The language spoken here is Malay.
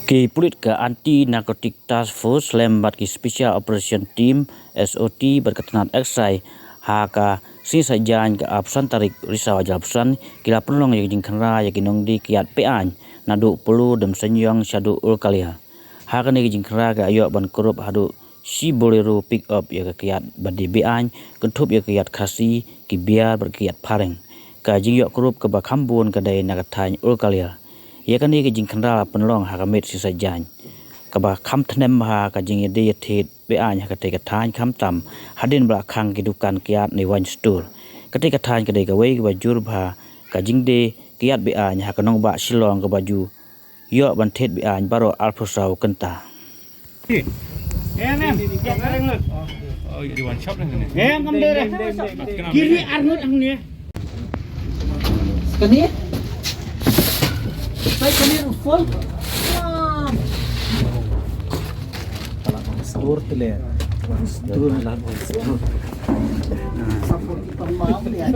Ki Pulit ke Anti Narcotic Task Force lembat ki Special Operation Team SOT berketenat eksai haka si sajan ke absan tarik risau jalapsan kila penolong yang jingkara yang kinong di kiat pean nadu pelu dem senyong syadu ul kalia haka ni jingkara ke ayo ban korup hadu si bolero pick up ya ke kiat badi bean kentup ya kiat kasi ki biar berkiat pareng ka jingyok korup ke bakambun kedai nagatany ul kalia ia kan ni jingkara penolong hakamit si sajan kaba kam tenem ha ka jing de yet bean ha kate katan kam tam hadin bra khang kidukan kiat ni wan stur kate katan kade ka wei ba jur bha ka jing de kiat bean ha kanong ba silong ka baju yo ban thet bean baro alphosau kenta Em Oh, di one shop lang ni. em cầm đây này kiri arnut ang ni Sekali. Saya kali full. Store tu le. Store lah. Support tamam ya.